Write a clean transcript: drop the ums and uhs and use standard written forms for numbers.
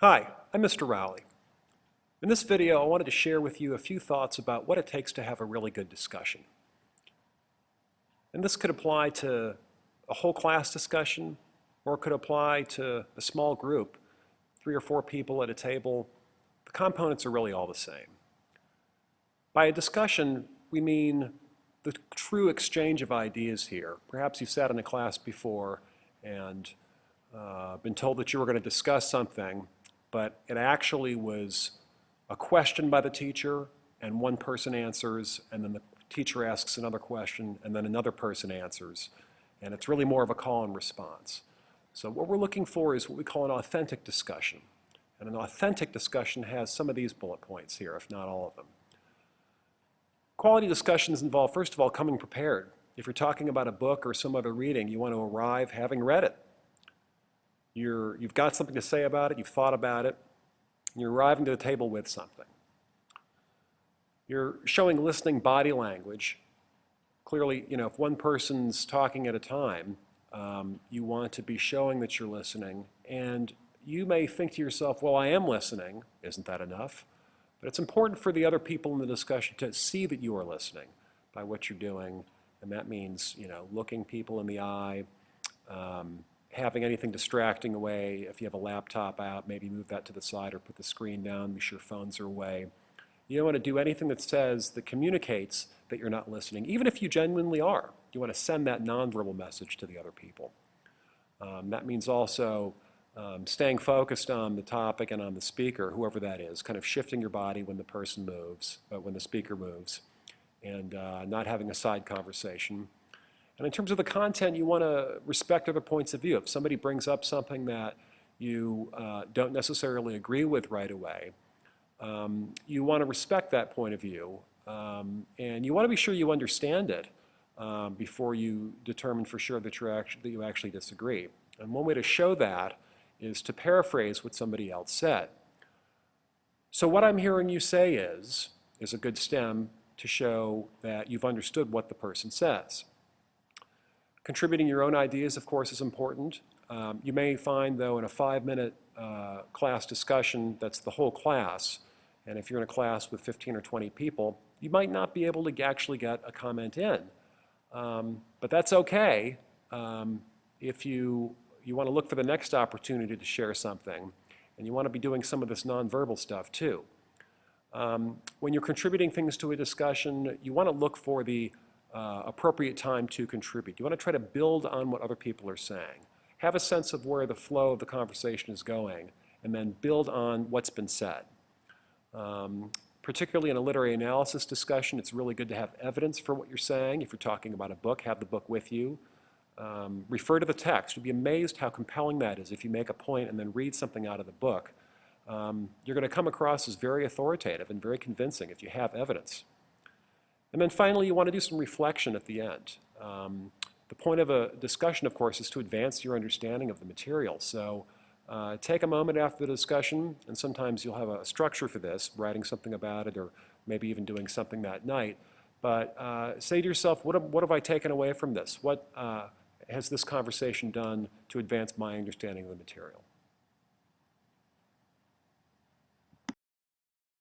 Hi, I'm Mr. Rowley. In this video, I wanted to share with you a few thoughts about what it takes to have a really good discussion. And this could apply to a whole class discussion, or it could apply to a small group, 3 or 4 people at a table. The components are really all the same. By a discussion, we mean the true exchange of ideas here. Perhaps you've sat in a class before and been told that you were going to discuss something, but it actually was a question by the teacher, and one person answers, and then the teacher asks another question, and then another person answers. And it's really more of a call and response. So what we're looking for is what we call an authentic discussion. And an authentic discussion has some of these bullet points here, if not all of them. Quality discussions involve, first of all, coming prepared. If you're talking about a book or some other reading, you want to arrive having read it. You've got something to say about it, you've thought about it, and you're arriving to the table with something. You're showing listening body language. Clearly, if one person's talking at a time, you want to be showing that you're listening, and you may think to yourself, well, I am listening, isn't that enough? But it's important for the other people in the discussion to see that you are listening by what you're doing, and that means, looking people in the eye, having anything distracting away. If you have a laptop out, maybe move that to the side or put the screen down, be sure phones are away. You don't want to do anything that communicates that you're not listening, even if you genuinely are. You want to send that nonverbal message to the other people. That means also staying focused on the topic and on the speaker, whoever that is, kind of shifting your body when the person moves, when the speaker moves, and not having a side conversation. And in terms of the content, you want to respect other points of view. If somebody brings up something that you don't necessarily agree with right away, you want to respect that point of view, and you want to be sure you understand it before you determine for sure that you actually disagree. And one way to show that is to paraphrase what somebody else said. So what I'm hearing you say is a good stem to show that you've understood what the person says. Contributing your own ideas, of course, is important. You may find, though, in a 5-minute class discussion that's the whole class, and if you're in a class with 15 or 20 people, you might not be able to actually get a comment in. But that's okay if you want to look for the next opportunity to share something, and you want to be doing some of this nonverbal stuff too. When you're contributing things to a discussion, you want to look for the appropriate time to contribute. You want to try to build on what other people are saying. Have a sense of where the flow of the conversation is going, and then build on what's been said. Particularly in a literary analysis discussion, it's really good to have evidence for what you're saying. If you're talking about a book, have the book with you. Refer to the text. You'll be amazed how compelling that is if you make a point and then read something out of the book. You're going to come across as very authoritative and very convincing if you have evidence. And then finally, you want to do some reflection at the end. The point of a discussion, of course, is to advance your understanding of the material. So take a moment after the discussion, and sometimes you'll have a structure for this, writing something about it, or maybe even doing something that night. But say to yourself, what have I taken away from this? What has this conversation done to advance my understanding of the material?